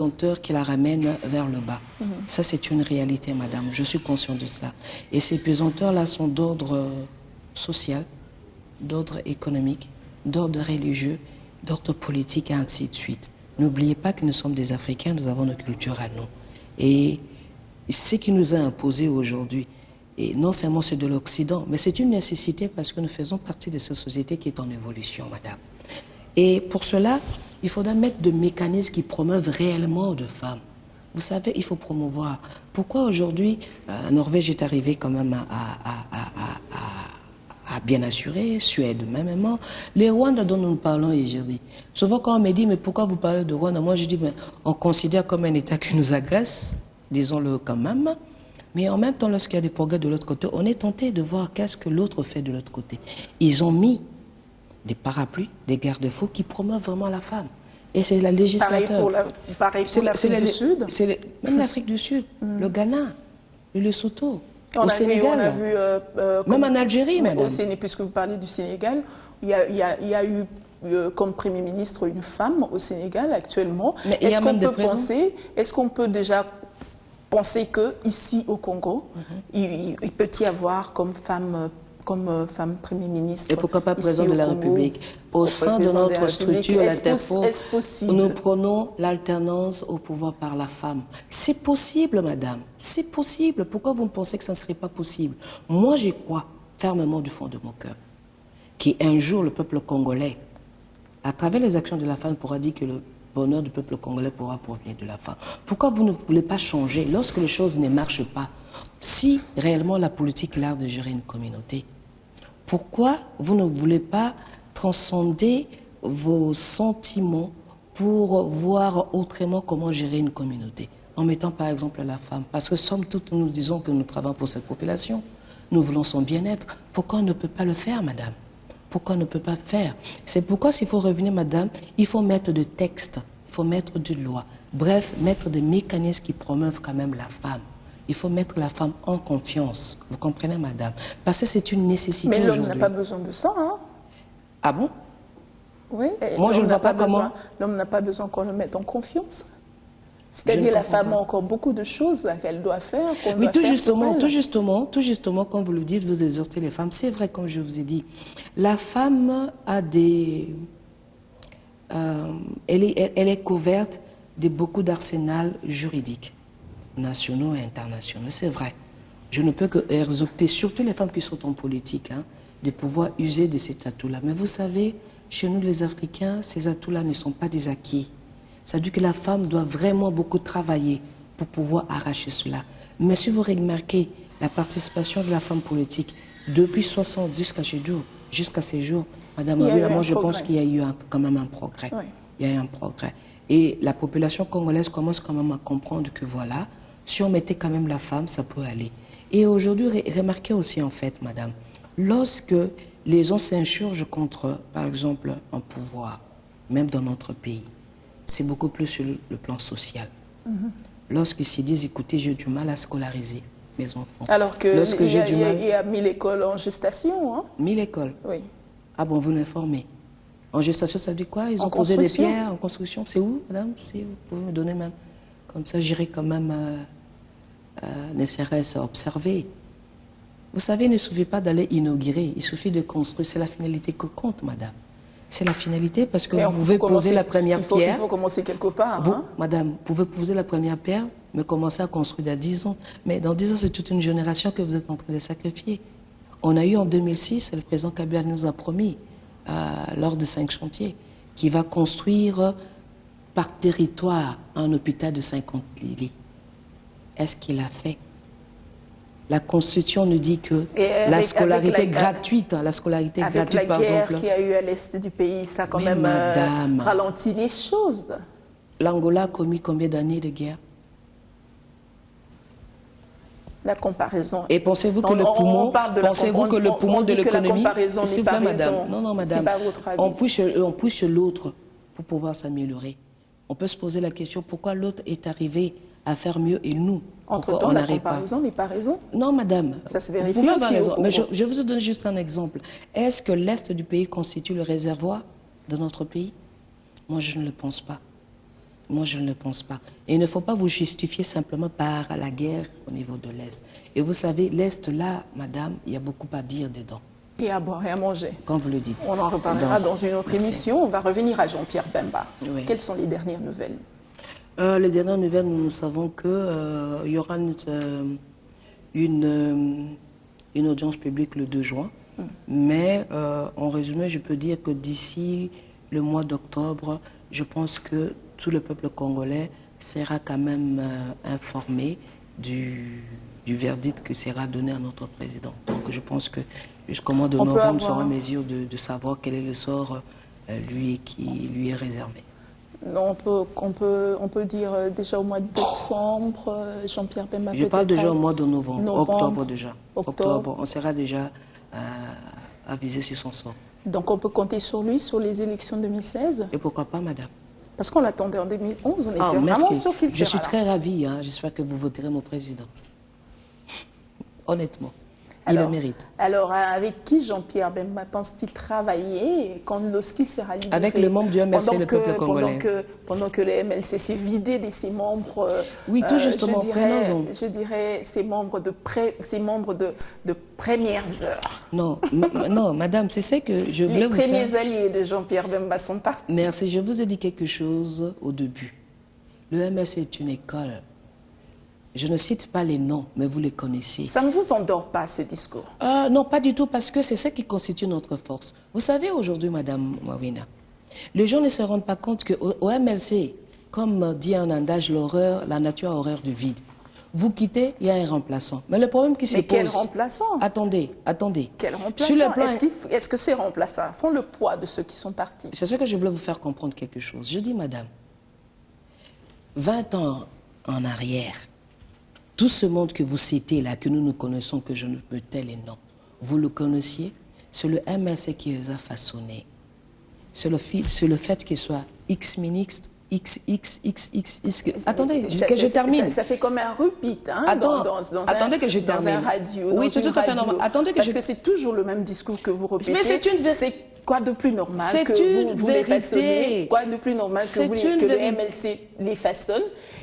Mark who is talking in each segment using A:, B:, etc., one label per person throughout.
A: pesanteur qui la ramène vers le bas. Ça, c'est une réalité, madame. Je suis conscient de ça. Et ces pesanteurs-là sont d'ordre social, d'ordre économique, d'ordre religieux, d'ordre politique, et ainsi de suite. N'oubliez pas que nous sommes des Africains, nous avons nos cultures à nous. Et ce qui nous a imposé aujourd'hui, et non seulement c'est de l'Occident, mais c'est une nécessité parce que nous faisons partie de cette société qui est en évolution, madame. Et pour cela, il faudra mettre des mécanismes qui promeuvent réellement de femmes. Vous savez, il faut promouvoir. Pourquoi aujourd'hui, la Norvège est arrivée quand même à bien assurer, Suède même. Les Rwandais dont nous parlons aujourd'hui. Souvent quand on me dit, mais pourquoi vous parlez de Rwanda? Moi je dis, mais on considère comme un État qui nous agresse, disons-le quand même. Mais en même temps, lorsqu'il y a des progrès de l'autre côté, on est tenté de voir qu'est-ce que l'autre fait de l'autre côté. Ils ont mis des parapluies, des garde-fous qui promeuvent vraiment la femme. Et c'est la législature.
B: Pareil pour l'Afrique du Sud.
A: Même l'Afrique du Sud, le Ghana, le Lesotho, au Sénégal.
B: On a vu,
A: même en Algérie, madame.
B: Puisque vous parlez du Sénégal, il y a eu comme Premier ministre une femme au Sénégal actuellement. Est-ce qu'on peut déjà penser qu'ici au Congo, il peut y avoir comme femme Premier ministre.
A: Et pourquoi pas président de la République? Au sein de notre structure, nous prenons l'alternance au pouvoir par la femme. C'est possible, madame. C'est possible. Pourquoi vous pensez que ça ne serait pas possible? Moi, j'y crois fermement du fond de mon cœur. Qu'un jour, le peuple congolais, à travers les actions de la femme, pourra dire que le bonheur du peuple congolais pourra provenir de la femme. Pourquoi vous ne voulez pas changer lorsque les choses ne marchent pas? Si réellement la politique est l'art de gérer une communauté, pourquoi vous ne voulez pas transcender vos sentiments pour voir autrement comment gérer une communauté? En mettant par exemple la femme. Parce que somme toute, nous disons que nous travaillons pour cette population. Nous voulons son bien-être. Pourquoi on ne peut pas le faire, madame? Pourquoi on ne peut pas faire? C'est pourquoi s'il faut revenir, madame, il faut mettre des textes, il faut mettre de loi. Bref, mettre des mécanismes qui promeuvent quand même la femme. Il faut mettre la femme en confiance. Vous comprenez, madame? Parce que c'est une nécessité aujourd'hui.
B: Mais l'homme n'a pas besoin de ça, hein?
A: Ah bon?
B: Oui.
A: Moi, je ne vois pas comment.
B: L'homme n'a pas besoin qu'on le mette en confiance. C'est-à-dire la femme a encore beaucoup de choses qu'elle doit faire.
A: Oui, tout justement, comme vous le dites, vous exhortez les femmes. C'est vrai, comme je vous ai dit, la femme a des... elle est couverte de beaucoup d'arsenal juridiques, nationaux et internationaux. C'est vrai. Je ne peux que exhorter, surtout les femmes qui sont en politique, hein, de pouvoir user de cet atout-là. Mais vous savez, chez nous les Africains, ces atouts-là ne sont pas des acquis. Ça veut dire que la femme doit vraiment beaucoup travailler pour pouvoir arracher cela. Mais si vous remarquez la participation de la femme politique depuis 60 jusqu'à ces jours, madame Abila, moi je pense qu'il y a eu quand même un progrès. Oui. Il y a eu un progrès. Et la population congolaise commence quand même à comprendre que voilà, si on mettait quand même la femme, ça peut aller. Et aujourd'hui, remarquez aussi en fait, madame, lorsque les gens s'insurgent contre, par exemple, un pouvoir, même dans notre pays, c'est beaucoup plus sur le plan social. Lorsqu'ils se disent, écoutez, j'ai du mal à scolariser mes enfants.
B: Alors qu'il y a 1000 écoles en gestation. Hein?
A: 1000 écoles?
B: Oui.
A: Ah bon, vous l'informez. En gestation, ça veut dire quoi? Ils ont posé des pierres en construction. C'est où, madame? Vous pouvez me donner même. Comme ça, j'irai quand même ne serait-ce à observer. Vous savez, il ne suffit pas d'aller inaugurer. Il suffit de construire. C'est la finalité que compte, madame. C'est la finalité parce que vous pouvez poser la première pierre.
B: Il faut commencer quelque part.
A: Vous, madame, vous pouvez poser la première pierre, mais commencer à construire à 10 ans. Mais dans 10 ans, c'est toute une génération que vous êtes en train de sacrifier. On a eu en 2006, le président Kabila nous a promis, lors de 5 chantiers, qu'il va construire par territoire un hôpital de 50 lits. Est-ce qu'il a fait? La Constitution nous dit que la scolarité gratuite, par exemple... Avec la guerre
B: qu'il y a eu à l'est du pays, ça a quand même ralenti les choses.
A: L'Angola a commis combien d'années de guerre?
B: La comparaison.
A: Et pensez-vous que le poumon de l'économie...
B: C'est pas
A: madame. Non, madame. On pousse chez l'autre pour pouvoir s'améliorer. On peut se poser la question, pourquoi l'autre est arrivé à faire mieux et nous,
B: entre-temps, la comparaison n'est pas raison.
A: Non, madame.
B: Ça se vérifie aussi.
A: Mais je vous donne juste un exemple. Est-ce que l'Est du pays constitue le réservoir de notre pays? Moi, je ne le pense pas. Moi, je ne le pense pas. Et il ne faut pas vous justifier simplement par la guerre au niveau de l'Est. Et vous savez, l'Est, là, madame, il y a beaucoup à dire dedans.
B: Et à boire et à manger.
A: Quand vous le dites.
B: On en reparlera dans une autre émission. On va revenir à Jean-Pierre Bemba.
A: Oui.
B: Quelles sont les dernières nouvelles?
A: Les dernières nouvelles, nous savons qu'il y aura une audience publique le 2 juin. Mais en résumé, je peux dire que d'ici le mois d'octobre, je pense que tout le peuple congolais sera quand même informé du verdict que sera donné à notre président. Donc je pense que jusqu'au mois de novembre, nous serons en mesure de savoir quel est le sort qui lui est réservé.
B: On peut dire déjà au mois de décembre, Jean-Pierre Bemba.
A: Je parle déjà au mois de novembre, octobre déjà. Octobre, on sera déjà avisé sur son sort.
B: Donc on peut compter sur lui sur les élections 2016?
A: Et pourquoi pas, madame?
B: Parce qu'on l'attendait en 2011, on était vraiment sûr qu'il sera là.
A: Je suis très ravie, hein. J'espère que vous voterez mon président. Honnêtement. Il le mérite.
B: Alors, avec qui Jean-Pierre Bemba pense-t-il travailler lorsqu'il sera libéré?
A: Avec le membre du MLC, le peuple congolais.
B: Pendant que le MLC s'est vidé de ses membres.
A: Oui, tout justement,
B: je dirais ses membres de premières heures.
A: Non, non, madame, c'est ça que je voulais vous faire.
B: Les premiers alliés de Jean-Pierre Bemba sont partis.
A: Merci, je vous ai dit quelque chose au début. Le MLC est une école. Je ne cite pas les noms, mais vous les connaissez. Ça
B: ne vous endort pas, ce discours?
A: Non, pas du tout, parce que c'est ça qui constitue notre force. Vous savez, aujourd'hui, madame Wawina, les gens ne se rendent pas compte qu'au MLC, comme dit un adage, la nature a horreur du vide. Vous quittez, il y a un remplaçant. Mais le problème qui se pose...
B: Mais quel remplaçant?
A: Attendez.
B: Quel remplaçant? Est-ce que ces remplaçants font le poids de ceux qui sont partis?
A: C'est ce que je voulais vous faire comprendre quelque chose. Je dis, madame, 20 ans en arrière, tout ce monde que vous citez là, que nous connaissons, que je ne peux tel les noms, vous le connaissiez? C'est le MLC qui les a façonnés. C'est le fait qu'il soit X-Minix, Attendez, que je termine.
B: Ça fait comme un repeat, hein,
A: attendez que je termine.
B: Dans un radio,
A: oui, c'est tout à fait normal. Attendez
B: que c'est toujours le même discours que vous répétez.
A: Mais c'est une vérité.
B: Quoi de plus normal
A: que
B: vous les façonnez? Quoi de plus normal que le MLC les façonne?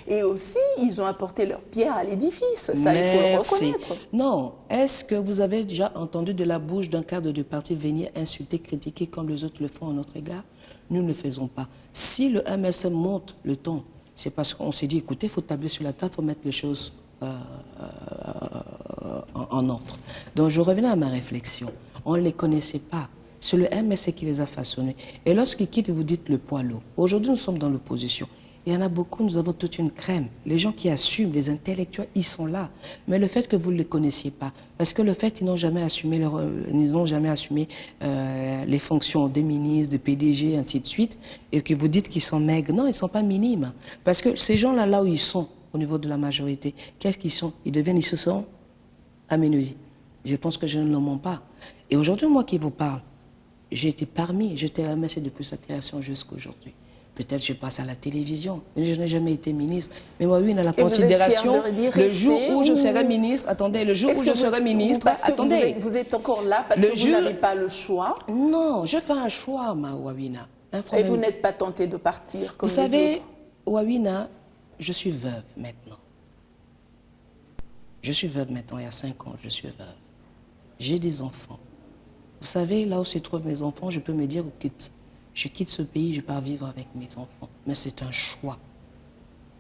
B: Et aussi, ils ont apporté leur pierre à l'édifice. Ça, il faut le reconnaître.
A: Non. Est-ce que vous avez déjà entendu de la bouche d'un cadre du parti venir insulter, critiquer comme les autres le font à notre égard? Nous ne le faisons pas. Si le MLC monte le ton, c'est parce qu'on s'est dit, écoutez, il faut tabler sur la table, il faut mettre les choses en ordre. Donc, je reviens à ma réflexion. On ne les connaissait pas. C'est le MLC qui les a façonnés. Et lorsqu'ils quittent, vous dites le poids lourd. Aujourd'hui, nous sommes dans l'opposition. Il y en a beaucoup, nous avons toute une crème. Les gens qui assument, les intellectuels, ils sont là. Mais le fait que vous ne les connaissiez pas, parce que le fait qu'ils n'ont jamais assumé, les fonctions des ministres, de PDG, ainsi de suite, et que vous dites qu'ils sont maigres, non, ils ne sont pas minimes. Parce que ces gens-là, là où ils sont, au niveau de la majorité, qu'est-ce qu'ils sont? Ils se sont amenuisés. Je pense que je ne le mens pas. Et aujourd'hui, moi qui vous parle, j'étais à la MLC depuis sa création jusqu'à aujourd'hui. Peut-être je passe à la télévision, mais je n'ai jamais été ministre. Mais moi, oui, on a la considération, le jour où je serai ministre, attendez, le jour où je serai ministre, attendez.
B: Vous êtes encore là parce que vous n'avez pas le choix?
A: Non, je fais un choix, ma Wawina.
B: Et vous n'êtes pas tenté de partir comme
A: les autres? Vous savez, Wawina, je suis veuve maintenant. Je suis veuve maintenant, il y a 5 ans, je suis veuve. J'ai des enfants. Vous savez, là où se trouvent mes enfants, je peux me dire, je quitte ce pays, je pars vivre avec mes enfants. Mais c'est un choix.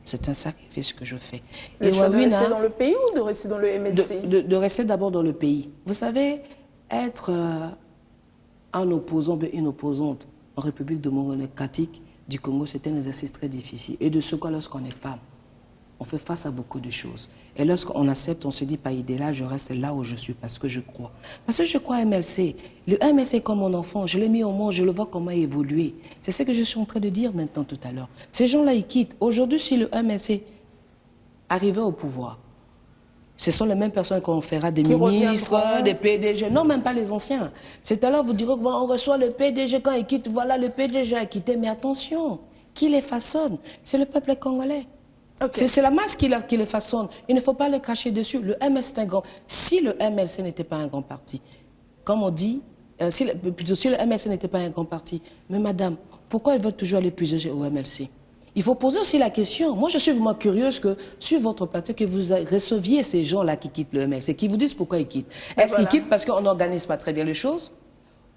A: C'est un sacrifice que je fais.
B: Le choix de rester dans le pays ou de rester dans le MLC?
A: De rester d'abord dans le pays. Vous savez, être un opposant, une opposante en République démocratique du Congo, c'est un exercice très difficile. Et de ce quoi, lorsqu'on est femme, on fait face à beaucoup de choses. Et lorsqu'on accepte, on se dit, pas idée-là, je reste là où je suis parce que je crois. Parce que je crois à MLC. Le MLC est comme mon enfant. Je l'ai mis au monde, je le vois comment évoluer. C'est ce que je suis en train de dire maintenant tout à l'heure. Ces gens-là, ils quittent. Aujourd'hui, si le MLC arrivait au pouvoir, ce sont les mêmes personnes qu'on fera des ministres, des PDG. Non, même pas les anciens. C'est alors vous direz qu'on reçoit le PDG quand il quitte. Voilà, le PDG a quitté. Mais attention, qui les façonne? C'est le peuple congolais. Okay. C'est la masse qui les façonne. Il ne faut pas les cracher dessus. Le MLC est un grand... Si le MLC n'était pas un grand parti, comme on dit, si le MLC n'était pas un grand parti, mais madame, pourquoi ils veulent toujours aller puiser au MLC? Il faut poser aussi la question. Moi, je suis vraiment curieuse que sur votre plateau, que vous receviez ces gens-là qui quittent le MLC, qui vous disent pourquoi ils quittent. Est-ce qu'ils quittent parce qu'on n'organise pas très bien les choses?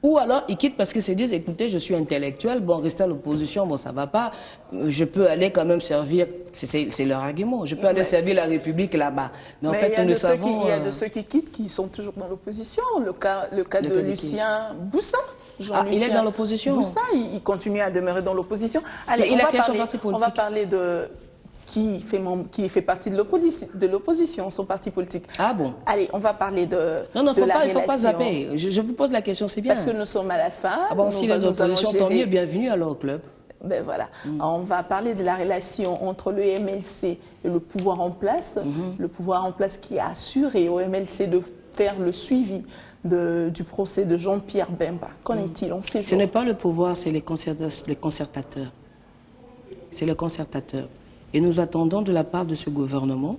A: Ou alors, ils quittent parce qu'ils se disent, écoutez, je suis intellectuel, bon, rester à l'opposition, bon, ça va pas, je peux aller quand même servir, c'est leur argument, je peux aller servir la République là-bas. Mais en fait, nous le savons...
B: Il y a de ceux qui quittent qui sont toujours dans l'opposition. Le cas de Lucien Boussa.
A: Il est dans l'opposition.
B: Boussa, il continue à demeurer dans l'opposition.
A: Allez, il a créé son parti politique.
B: On va parler de... Qui fait partie de l'opposition, son parti politique.
A: Ah bon?
B: Allez, on va parler de
A: Non, il ne faut pas zapper. Je vous pose la question, c'est bien.
B: Parce que nous sommes à la fin.
A: Ah bon, si les oppositions, tant mieux, bienvenue alors au club.
B: Ben voilà. On va parler de la relation entre le MLC et le pouvoir en place. Le pouvoir en place qui a assuré au MLC de faire le suivi du procès de Jean-Pierre Bemba. Qu'en est-il?
A: Ce n'est pas le pouvoir, c'est les concertateurs. C'est les concertateurs. Et nous attendons de la part de ce gouvernement,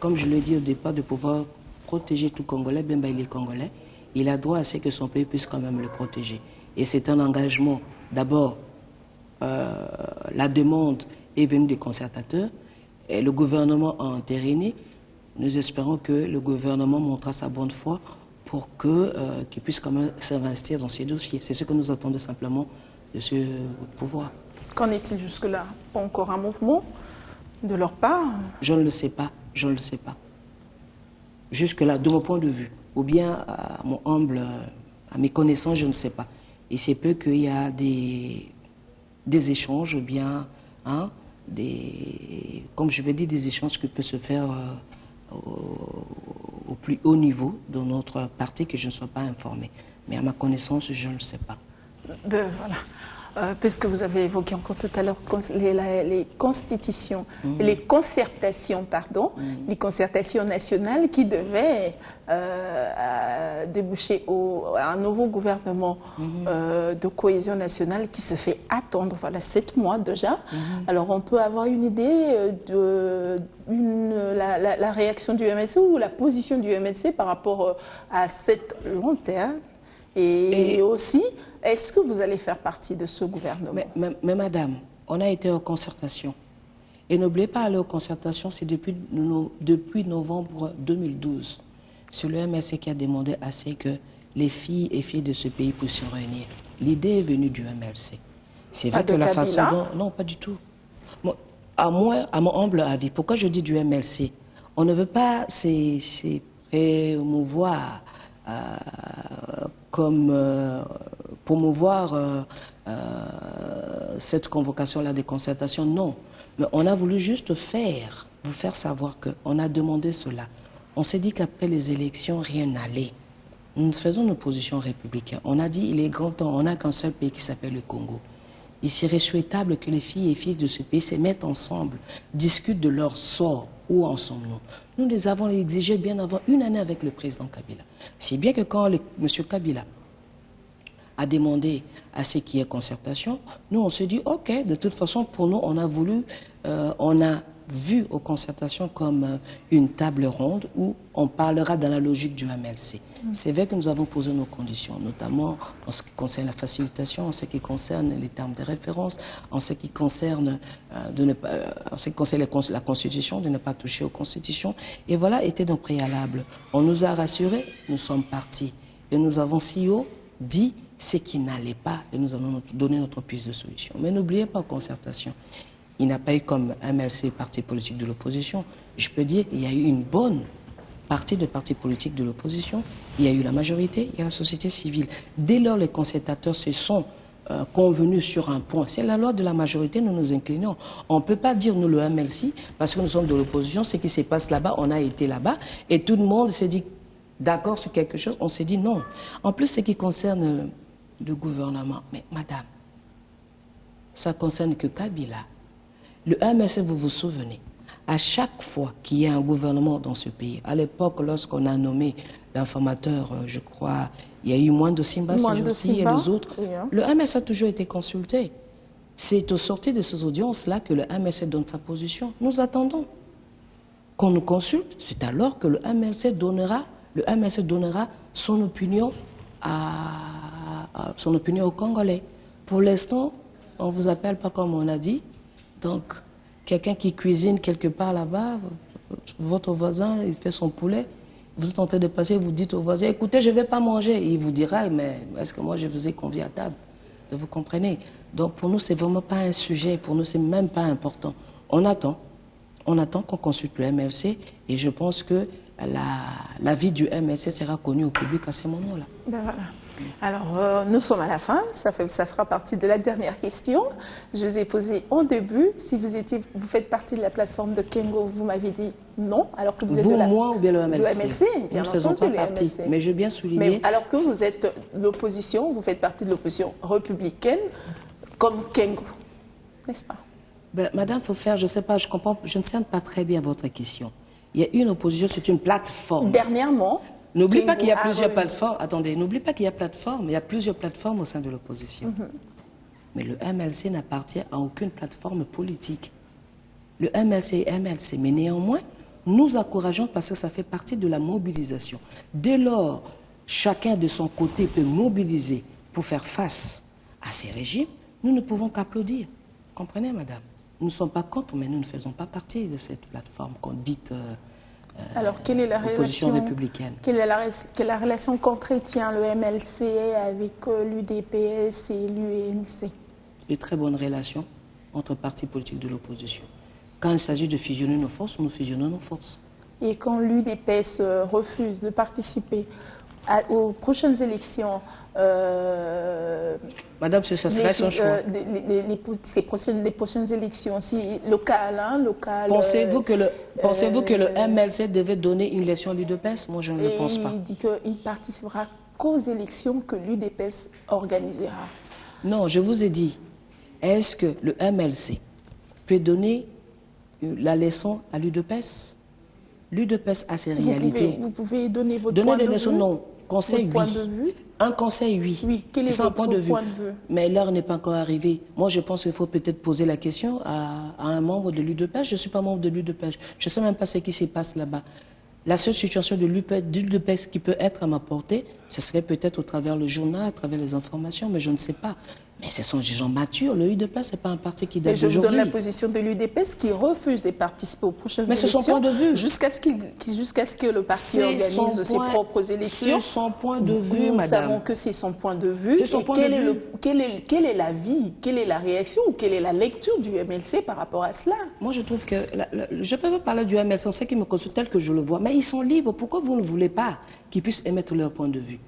A: comme je l'ai dit au départ, de pouvoir protéger tout Congolais. Bemba, il est Congolais. Il a droit à ce que son pays puisse quand même le protéger. Et c'est un engagement. D'abord, la demande est venue des concertateurs. Et le gouvernement a entériné. Nous espérons que le gouvernement montrera sa bonne foi pour qu'il puisse quand même s'investir dans ces dossiers. C'est ce que nous attendons simplement de ce pouvoir.
B: Qu'en est-il jusque-là? Pas encore un mouvement de leur part?
A: Je ne le sais pas, je ne le sais pas. Jusque-là, de mon point de vue, ou bien à mes connaissances, je ne sais pas. Il se peut qu'il y a des échanges, ou bien, comme je vais dire, des échanges qui peuvent se faire au plus haut niveau de notre parti, que je ne sois pas informée. Mais à ma connaissance, je ne le sais pas.
B: Ben voilà. Puisque vous avez évoqué encore tout à l'heure les constitutions, les concertations, pardon, les concertations nationales qui devaient déboucher à un nouveau gouvernement de cohésion nationale qui se fait attendre, voilà, 7 mois déjà. Alors on peut avoir une idée de la réaction du MLC ou la position du MLC par rapport à cette long terme et aussi... Est-ce que vous allez faire partie de ce gouvernement?
A: Mais madame, on a été en concertation. Et n'oubliez pas, aller aux concertations, c'est depuis novembre 2012. C'est le MLC qui a demandé à ce que les filles et filles de ce pays puissent se réunir. L'idée est venue du MLC. C'est vrai que la façon dont... Non, pas du tout. À mon humble avis, pourquoi je dis du MLC? On ne veut pas promouvoir promouvoir cette convocation-là des concertations, non. Mais on a voulu juste vous faire savoir qu'on a demandé cela. On s'est dit qu'après les élections, rien n'allait. Nous faisons nos positions républicaines. On a dit il est grand temps, on n'a qu'un seul pays qui s'appelle le Congo. Il serait souhaitable que les filles et fils de ce pays se mettent ensemble, discutent de leur sort. Où en sommes-nous? Nous les avons exigés bien avant 1 année avec le président Kabila. Si bien que quand M. Kabila a demandé à ce qui est concertation, nous on s'est dit, ok, de toute façon pour nous on a vu aux concertations comme une table ronde où on parlera dans la logique du MLC. C'est vrai que nous avons posé nos conditions, notamment en ce qui concerne la facilitation, en ce qui concerne les termes de référence, en ce qui concerne, la Constitution, de ne pas toucher aux constitutions. Et voilà, était donc préalable. On nous a rassurés, nous sommes partis. Et nous avons si haut dit ce qui n'allait pas et nous allons donner notre piste de solution. Mais n'oubliez pas, concertation, il n'a pas eu comme MLC parti politique de l'opposition. Je peux dire qu'il y a eu une bonne partie de partis politiques de l'opposition. Il y a eu la majorité, il y a la société civile. Dès lors, les concertateurs se sont convenus sur un point. C'est la loi de la majorité, nous nous inclinons. On ne peut pas dire, nous, le MLC, parce que nous sommes de l'opposition, ce qui se passe là-bas, on a été là-bas, et tout le monde s'est dit d'accord sur quelque chose, on s'est dit non. En plus, ce qui concerne le gouvernement, mais madame, ça concerne que Kabila. Le MLC, vous vous souvenez, à chaque fois qu'il y a un gouvernement dans ce pays, à l'époque, lorsqu'on a nommé l'informateur, je crois, il y a eu Moindou Simba, et les autres, oui, hein. Le MLC a toujours été consulté. C'est au sortir de ces audiences-là que le MLC donne sa position. Nous attendons qu'on nous consulte. C'est alors que le MLC donnera son opinion aux Congolais. Pour l'instant, on ne vous appelle pas comme on a dit. Donc, quelqu'un qui cuisine quelque part là-bas, votre voisin, il fait son poulet, vous êtes en train de passer, vous dites au voisin, écoutez, je ne vais pas manger. Et il vous dira, mais est-ce que moi, je vous ai convié à table? Vous comprenez? Donc, pour nous, ce n'est vraiment pas un sujet. Pour nous, ce n'est même pas important. On attend qu'on consulte le MLC et je pense que l'avis du MLC sera connu au public à ce moment-là.
B: Ben voilà. Alors, nous sommes à la fin, ça fera partie de la dernière question. Je vous ai posé en début, si vous faites partie de la plateforme de Kengo, vous m'avez dit non, alors que vous êtes
A: moi ou bien le MLC?
B: Le MLC, bien
A: nous ne faisons pas partie, MLC. Mais je veux bien souligner...
B: Mais alors que vous êtes l'opposition, vous faites partie de l'opposition républicaine, comme Kengo, n'est-ce pas?
A: Ben, madame, il faut faire, je ne sais pas, je ne sens pas très bien votre question. Il y a une opposition, c'est une plateforme.
B: Dernièrement...
A: N'oublie pas qu'il y a plusieurs plateformes. Attendez, n'oublie pas qu'il y a plateforme. Il y a plusieurs plateformes au sein de l'opposition. Mais le MLC n'appartient à aucune plateforme politique. Le MLC est MLC. Mais néanmoins, nous encourageons parce que ça fait partie de la mobilisation. Dès lors, chacun de son côté peut mobiliser pour faire face à ces régimes, nous ne pouvons qu'applaudir. Vous comprenez, madame? Nous ne sommes pas contre, mais nous ne faisons pas partie de cette plateforme qu'on dit...
B: Alors, quelle est la
A: opposition républicaine?
B: Quelle est la relation qu'entretient le MLC avec l'UDPS et l'UNC?
A: De très bonnes relations entre partis politiques de l'opposition. Quand il s'agit de fusionner nos forces, nous fusionnons nos forces.
B: Et quand l'UDPS refuse de participer aux prochaines élections,
A: madame, ce serait son choix.
B: Les prochaines élections locales,
A: pensez-vous que le MLC devait donner une élection à l'UDPS? Moi, je ne le pense pas.
B: Il dit qu'il participera qu'aux élections que l'UDPS organisera.
A: Non, je vous ai dit, est-ce que le MLC peut donner la leçon à l'UDPS? L'UDPS a ses réalités.
B: Vous pouvez donner votre point de vue?
A: Non. Conseil, oui. Un conseil, oui.
B: Quel est votre point de vue?
A: Mais l'heure n'est pas encore arrivée. Moi, je pense qu'il faut peut-être poser la question à un membre de l'UDPS. Je ne suis pas membre de l'UDPS. Je ne sais même pas ce qui se passe là-bas. La seule situation de l'UDPS qui peut être à ma portée, ce serait peut-être au travers le journal, à travers les informations, mais je ne sais pas. Mais ce sont des gens matures. Le UDPS, ce n'est pas un parti qui date d'aujourd'hui.
B: Je vous donne la position de l'UDPS qui refuse de participer aux prochaines élections.
A: Mais c'est son point de vue.
B: Jusqu'à ce que le parti organise ses propres élections.
A: C'est son point de vue,
B: nous
A: madame.
B: Nous savons que c'est son point de vue. Quelle est l'avis, quelle est la réaction ou quelle est la lecture du MLC par rapport à cela?
A: Moi, je trouve que... je peux pas parler du MLC, on sait qu'ils me consultent tel que je le vois. Mais ils sont libres. Pourquoi vous ne voulez pas qu'ils puissent émettre leur point de vue?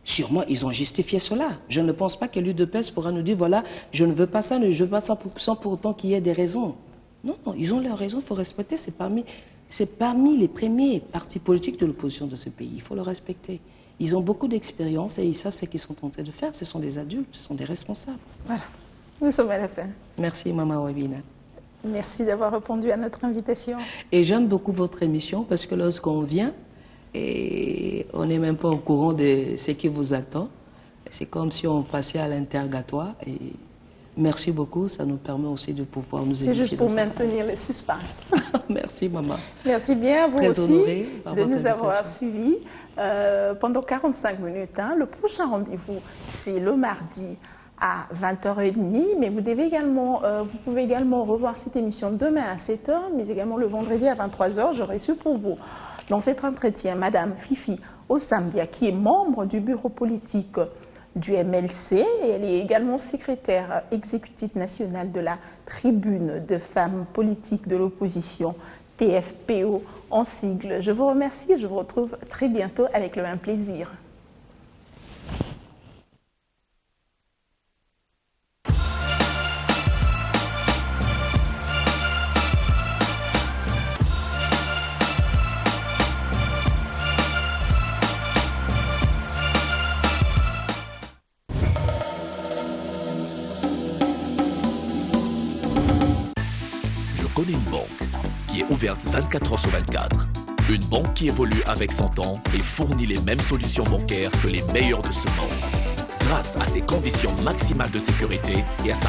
A: Sûrement, ils ont justifié cela. Je ne pense pas que l'UDPS pourra nous dire, voilà, je ne veux pas ça, je veux pas ça sans pour autant qu'il y ait des raisons. Non, ils ont leurs raisons, il faut respecter. C'est parmi les premiers partis politiques de l'opposition de ce pays. Il faut le respecter. Ils ont beaucoup d'expérience et ils savent ce qu'ils sont en train de faire. Ce sont des adultes, ce sont des responsables.
B: Voilà, nous sommes à la fin.
A: Merci, Maman Wabina.
B: Merci d'avoir répondu à notre invitation.
A: Et j'aime beaucoup votre émission parce que lorsqu'on vient, et on n'est même pas au courant de ce qui vous attend. C'est comme si on passait à l'interrogatoire. Et merci beaucoup, ça nous permet aussi de pouvoir nous édifier.
B: C'est juste pour maintenir le suspense.
A: Merci, maman.
B: Merci bien à vous
A: Très
B: aussi
A: de
B: nous avoir suivis pendant 45 minutes. Le prochain rendez-vous, c'est le mardi à 20h30, mais vous pouvez également revoir cette émission demain à 7h, mais également le vendredi à 23h. J'aurai reçu pour vous dans cet entretien Madame Fifi Osambia, qui est membre du bureau politique du MLC. Et elle est également secrétaire exécutive nationale de la Tribune de femmes politiques de l'opposition, TFPO en sigle. Je vous remercie et je vous retrouve très bientôt avec le même plaisir.
C: Connais une banque qui est ouverte 24 heures sur 24. Une banque qui évolue avec son temps et fournit les mêmes solutions bancaires que les meilleurs de ce monde. Grâce à ses conditions maximales de sécurité et à sa